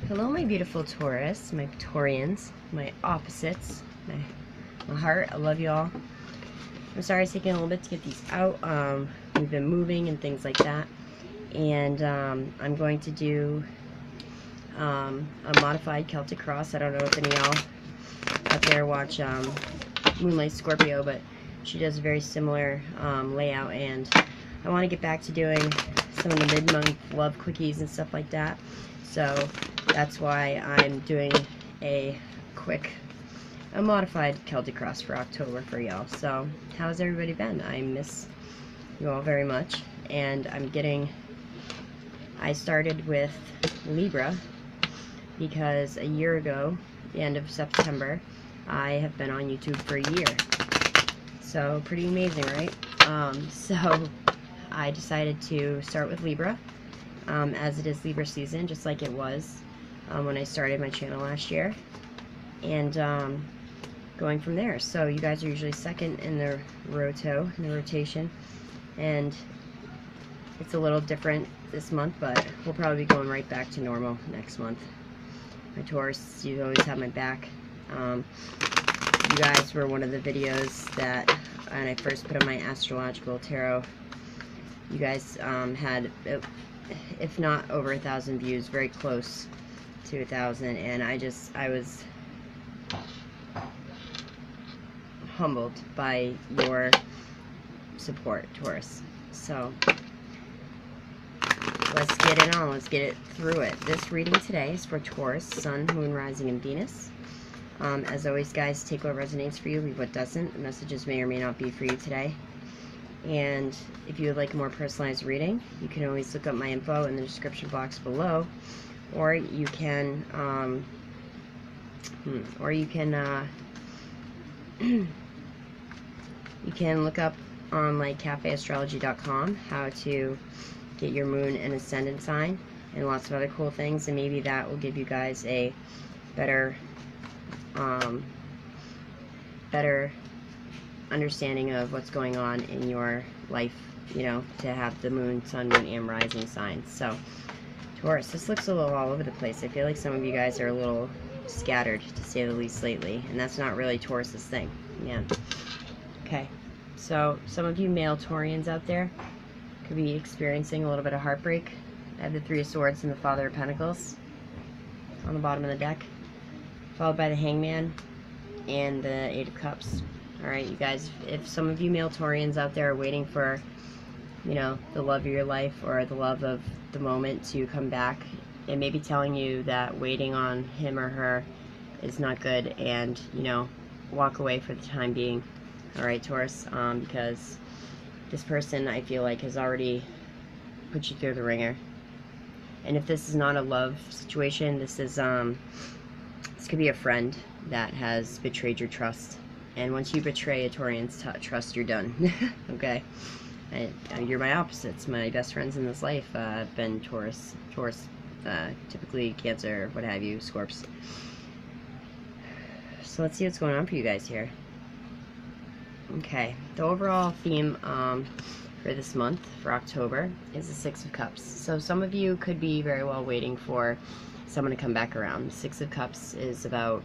Hello, my beautiful Taurus, my Taurians, my opposites, my heart. I love you all. I'm sorry it's taking a little bit to get these out. We've been moving and things like that. And I'm going to do a modified Celtic cross. I don't know if any of y'all out there watch Moonlight Scorpio, but she does a very similar layout. And I want to get back to doing some of the mid-month love quickies and stuff like that. So that's why I'm doing a modified Celtic cross for October for y'all. So how's everybody been? I miss you all very much. And I started with Libra because a year ago, the end of September, I have been on YouTube for a year. So pretty amazing, right? So I decided to start with Libra, as it is Libra season, just like it was when I started my channel last year, and going from there. So you guys are usually second in the rotation, and it's a little different this month, but we'll probably be going right back to normal next month. My Taurus, you always have my back. You guys were one of the videos that when I first put on my astrological tarot, you guys had, if not over 1,000 views, very close to 1,000, and I was humbled by your support, Taurus. So let's get it on. Let's get it through it. This reading today is for Taurus, Sun, Moon, Rising, and Venus. As always, guys, take what resonates for you, leave what doesn't. The messages may or may not be for you today. And if you would like a more personalized reading, you can always look up my info in the description box below, or you can you can look up on like cafeastrology.com how to get your moon and ascendant sign and lots of other cool things, and maybe that will give you guys a better understanding of what's going on in your life, you know, to have the moon, sun, moon, and rising signs. So Taurus, this looks a little all over the place. I feel like some of you guys are a little scattered, to say the least, lately, and that's not really Taurus's thing. Yeah. Okay, so some of you male Taurians out there could be experiencing a little bit of heartbreak. I have the Three of Swords and the Father of Pentacles on the bottom of the deck, followed by the Hangman and the Eight of Cups. Alright, you guys, if some of you male Taurians out there are waiting for, you know, the love of your life or the love of the moment to come back, it may be telling you that waiting on him or her is not good, and, you know, walk away for the time being. Alright, Taurus, because this person, I feel like, has already put you through the ringer. And if this is not a love situation, this could be a friend that has betrayed your trust. And once you betray a Taurian's trust, you're done. Okay? You're my opposites. My best friends in this life have been Taurus, typically Cancer, what have you, Scorps. So let's see what's going on for you guys here. Okay, the overall theme for this month, for October, is the Six of Cups. So some of you could be very well waiting for someone to come back around. The Six of Cups is about,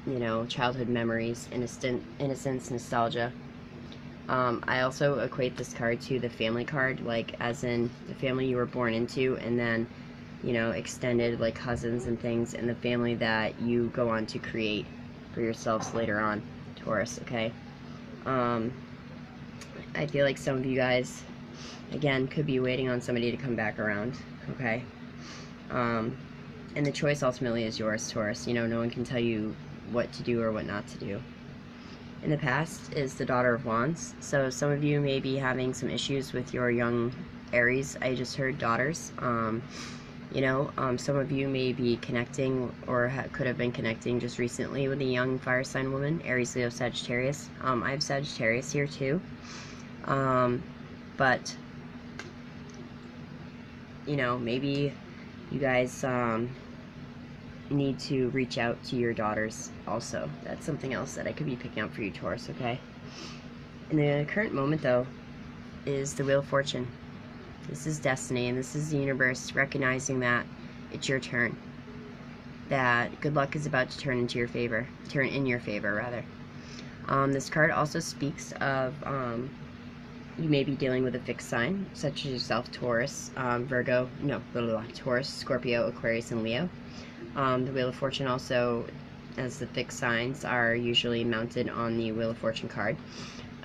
you know, childhood memories, innocence, nostalgia. I also equate this card to the family card, like as in the family you were born into, and then, you know, extended like cousins and things, and the family that you go on to create for yourselves later on, Taurus, okay? I feel like some of you guys, again, could be waiting on somebody to come back around, okay? And the choice ultimately is yours, Taurus. You know, no one can tell you what to do or what not to do. In the past is the Daughter of Wands. So some of you may be having some issues with your young Aries. I just heard daughters. You know, some of you may be connecting or could have been connecting just recently with a young fire sign woman, Aries, Leo, Sagittarius. I have Sagittarius here too. But, you know, maybe you guys need to reach out to your daughters also. That's something else that I could be picking up for you, Taurus, okay? In the current moment, though, is the Wheel of Fortune. This is destiny, and this is the universe recognizing that it's your turn. that good luck is about to turn in your favor, rather. This card also speaks of you may be dealing with a fixed sign, such as yourself, Taurus, Taurus, Scorpio, Aquarius, and Leo. The Wheel of Fortune also, as the fixed signs, are usually mounted on the Wheel of Fortune card.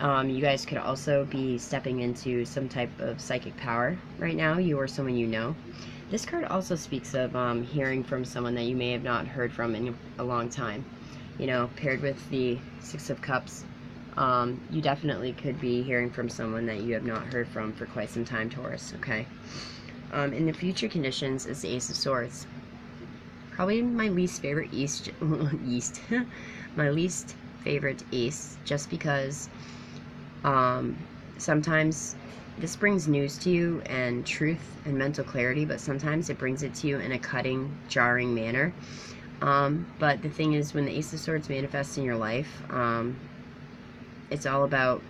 You guys could also be stepping into some type of psychic power right now, you or someone you know. This card also speaks of hearing from someone that you may have not heard from in a long time. You know, paired with the Six of Cups, you definitely could be hearing from someone that you have not heard from for quite some time, Taurus, okay? In the future conditions is the Ace of Swords. Probably my least favorite my least favorite ace, just because sometimes this brings news to you and truth and mental clarity, but sometimes it brings it to you in a cutting, jarring manner. But the thing is, when the Ace of Swords manifests in your life, it's all about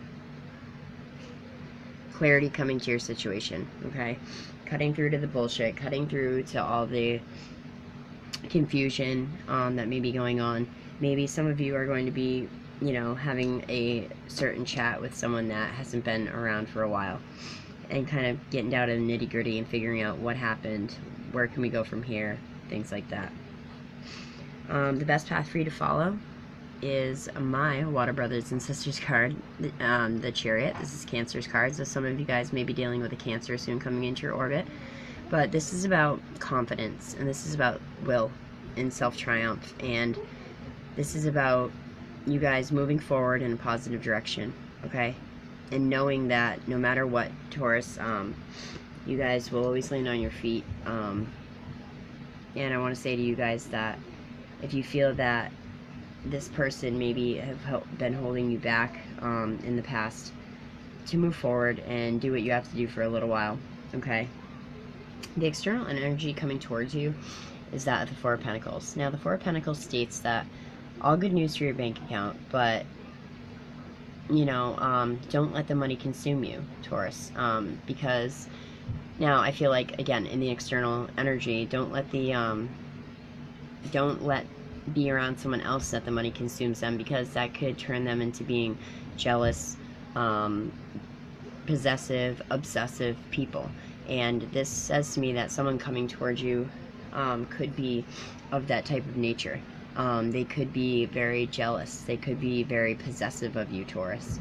clarity coming to your situation, okay? Cutting through to the bullshit, cutting through to all the confusion that may be going on. Maybe some of you are going to be, you know, having a certain chat with someone that hasn't been around for a while, and kind of getting down to the nitty-gritty and figuring out what happened, where can we go from here, things like that. The best path for you to follow is my Water Brothers and Sisters card, the Chariot. This is Cancer's card, so some of you guys may be dealing with a Cancer soon coming into your orbit. But this is about confidence, and this is about will and self-triumph, and this is about you guys moving forward in a positive direction, okay? And knowing that no matter what, Taurus, you guys will always land on your feet. And I want to say to you guys that if you feel that this person maybe have been holding you back in the past, to move forward and do what you have to do for a little while, okay? The external energy coming towards you is that of the Four of Pentacles. Now, the Four of Pentacles states that all good news for your bank account, but, you know, don't let the money consume you, Taurus, because now I feel like, again, in the external energy, don't let be around someone else that the money consumes them, because that could turn them into being jealous, possessive, obsessive people. And this says to me that someone coming towards you could be of that type of nature. They could be very jealous. They could be very possessive of you, Taurus.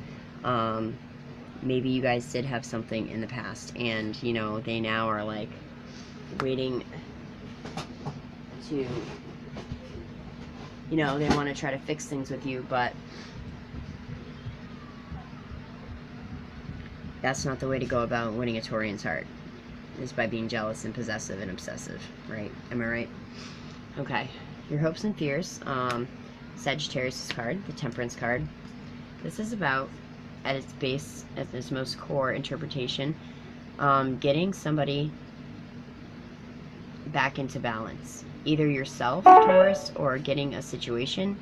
Maybe you guys did have something in the past, and, you know, they now are, like, waiting to, you know, they want to try to fix things with you, but that's not the way to go about winning a Taurian's heart, is by being jealous and possessive and obsessive, right? Am I right? Okay. Your hopes and fears. Sagittarius card, the Temperance card. This is about, at its base, at its most core interpretation, getting somebody back into balance. Either yourself, Taurus, or getting a situation,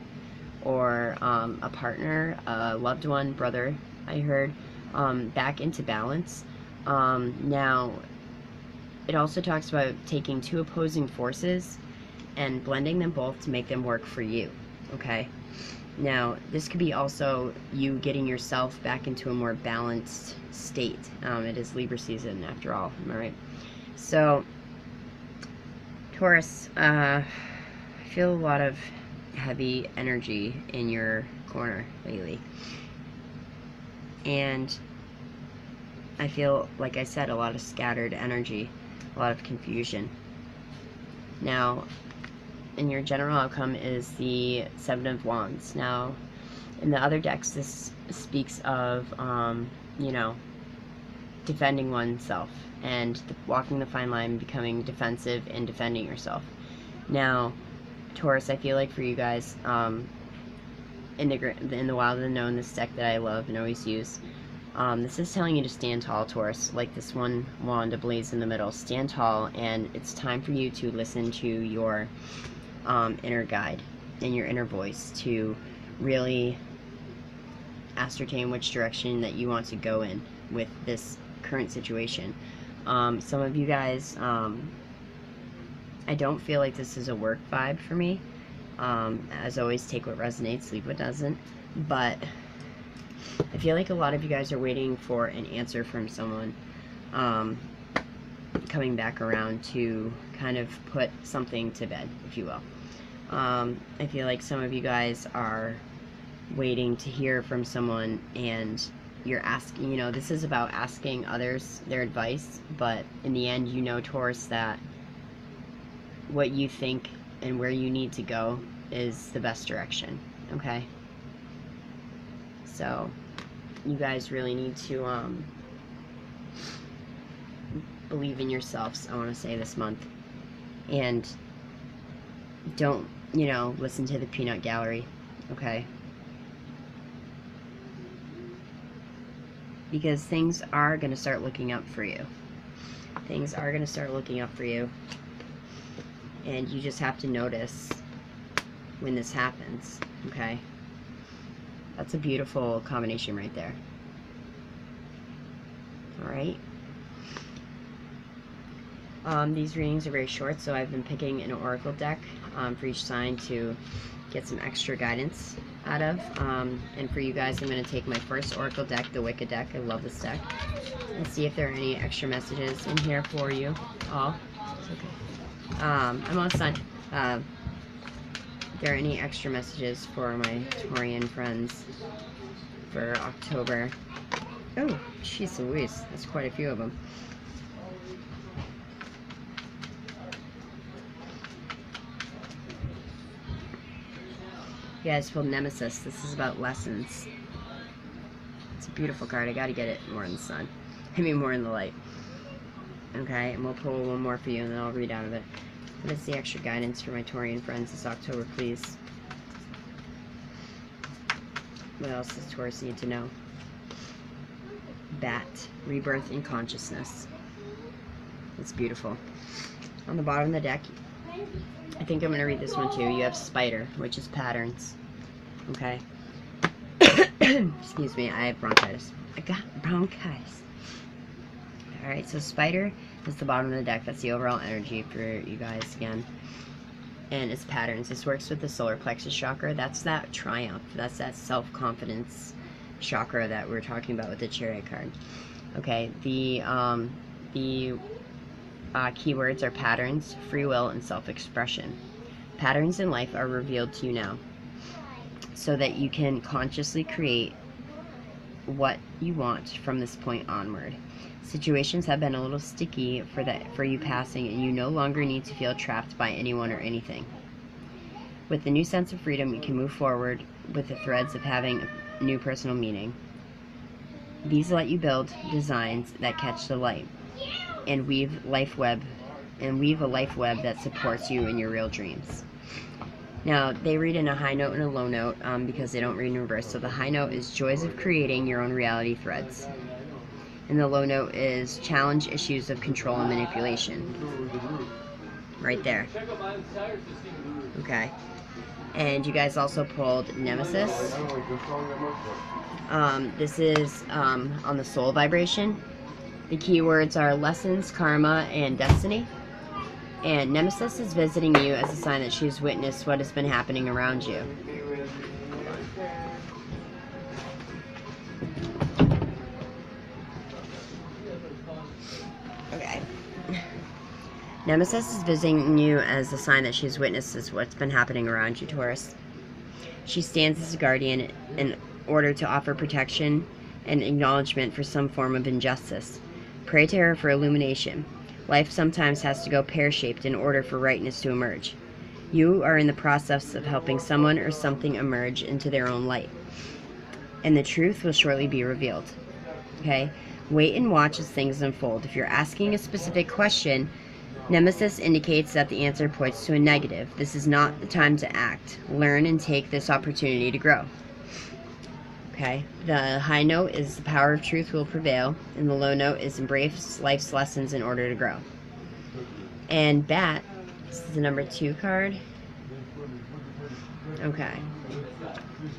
or a partner, a loved one, brother, I heard, back into balance. Now, it also talks about taking two opposing forces and blending them both to make them work for you, okay? Now, this could be also you getting yourself back into a more balanced state. It is Libra season, after all, am I right? So, Taurus, I feel a lot of heavy energy in your corner lately. And I feel, like I said, a lot of scattered energy, a lot of confusion. Now, in your general outcome is the Seven of Wands. Now, in the other decks, this speaks of, you know, defending oneself and walking the fine line, becoming defensive and defending yourself. Now, Taurus, I feel like for you guys, in the Wild Unknown, this deck that I love and always use, this is telling you to stand tall, Taurus, like this one wand ablaze in the middle. Stand tall, and it's time for you to listen to your inner guide and your inner voice to really ascertain which direction that you want to go in with this current situation. Some of you guys I don't feel like this is a work vibe for me. As always, take what resonates, leave what doesn't. But I feel like a lot of you guys are waiting for an answer from someone, coming back around to kind of put something to bed, if you will. I feel like some of you guys are waiting to hear from someone, and you're asking, you know, this is about asking others their advice, but in the end, you know, Taurus, that what you think and where you need to go is the best direction, okay? So you guys really need to believe in yourselves, I want to say, this month. And don't, you know, listen to the peanut gallery, okay? Because things are going to start looking up for you. Things are going to start looking up for you. And you just have to notice when this happens, okay? That's a beautiful combination right there. Alright? These readings are very short, so I've been picking an oracle deck for each sign to get some extra guidance out of. And for you guys, I'm going to take my first oracle deck, the Wicked deck. I love this deck. And see if there are any extra messages in here for you all. It's okay. I'm almost done. If there are any extra messages for my Taurian friends for October. Oh, jeez Louise. That's quite a few of them. You guys pulled Nemesis. This is about lessons. It's a beautiful card. I gotta get it more in the sun. I mean, more in the light. Okay, and we'll pull one more for you, and then I'll read out of it. What is the extra guidance for my Taurian friends this October, please? What else does Taurus need to know? Bat. Rebirth in consciousness. It's beautiful. On the bottom of the deck, I think I'm going to read this one too. You have Spider, which is patterns. Okay. Excuse me, I have bronchitis. I got bronchitis. Alright, so Spider is the bottom of the deck. That's the overall energy for you guys again. And it's patterns. This works with the solar plexus chakra. That's that triumph. That's that self-confidence chakra that we're talking about with the Chariot card. Okay, the keywords are patterns, free will, and self-expression. Patterns in life are revealed to you now, so that you can consciously create what you want from this point onward. Situations have been a little sticky for you passing, and you no longer need to feel trapped by anyone or anything. With the new sense of freedom, you can move forward with the threads of having a new personal meaning. These let you build designs that catch the light, and weave a life web that supports you in your real dreams. Now, they read in a high note and a low note because they don't read in reverse. So the high note is joys of creating your own reality threads. And the low note is challenge issues of control and manipulation. Right there. Okay. And you guys also pulled Nemesis. This is on the soul vibration. The keywords are lessons, karma, and destiny. And Nemesis is visiting you as a sign that she's witnessed what has been happening around you. Okay. Nemesis is visiting you as a sign that she's witnessed what's been happening around you, Taurus. She stands as a guardian in order to offer protection and acknowledgement for some form of injustice. Pray to her for illumination. Life sometimes has to go pear-shaped in order for rightness to emerge. You are in the process of helping someone or something emerge into their own light. And the truth will shortly be revealed. Okay? Wait and watch as things unfold. If you're asking a specific question, Nemesis indicates that the answer points to a negative. This is not the time to act. Learn and take this opportunity to grow. Okay, the high note is the power of truth will prevail, and the low note is embrace life's lessons in order to grow. And Bat, this is the number 2 card. Okay.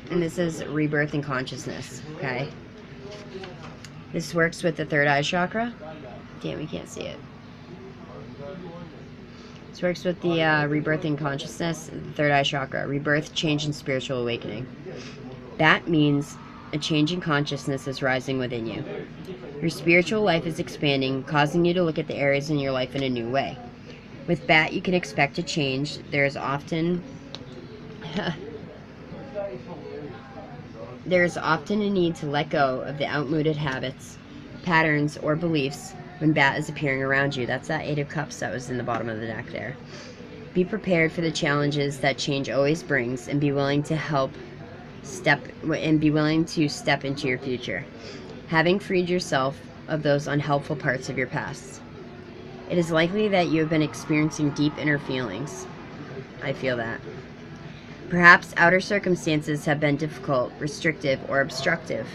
And this is rebirth in consciousness, okay? This works with the third eye chakra. Damn, we can't see it. This works with the rebirthing consciousness, the third eye chakra, rebirth, change, and spiritual awakening. That means a change in consciousness is rising within you. Your spiritual life is expanding, causing you to look at the areas in your life in a new way. With Bat, you can expect a change. There is often a need to let go of the outmoded habits, patterns, or beliefs when Bat is appearing around you. That's that Eight of Cups that was in the bottom of the deck there. Be prepared for the challenges that change always brings, and be willing to step into your future, having freed yourself of those unhelpful parts of your past. It is likely that you have been experiencing deep inner feelings. I feel that. Perhaps outer circumstances have been difficult, restrictive, or obstructive.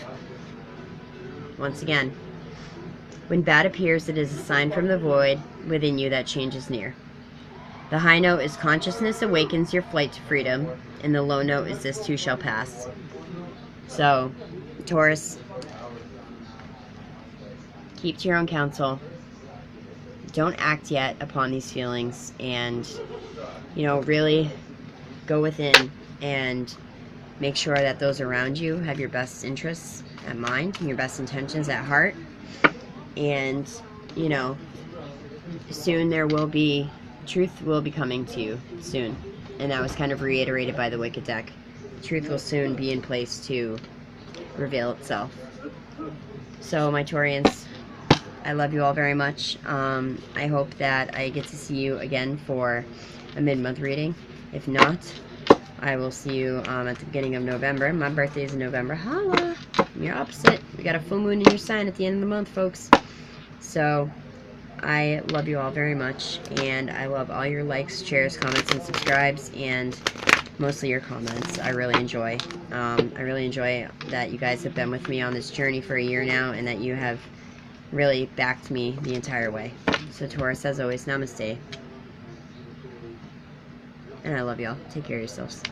Once again, when Bat appears, it is a sign from the void within you that change is near. The high note is consciousness awakens your flight to freedom, and the low note is this too shall pass. So, Taurus, keep to your own counsel. Don't act yet upon these feelings, and, really go within and make sure that those around you have your best interests at mind and your best intentions at heart. And, soon truth will be coming to you soon. And that was kind of reiterated by the Wicked deck. Truth will soon be in place to reveal itself. So, my Taurians, I love you all very much. I hope that I get to see you again for a mid-month reading. If not, I will see you at the beginning of November. My birthday is in November. Holla! You're opposite. We got a full moon in your sign at the end of the month, folks. So, I love you all very much, and I love all your likes, shares, comments, and subscribes, and mostly your comments. I really enjoy that you guys have been with me on this journey for a year now, and that you have really backed me the entire way. So Taurus, as always, namaste. And I love y'all. Take care of yourselves.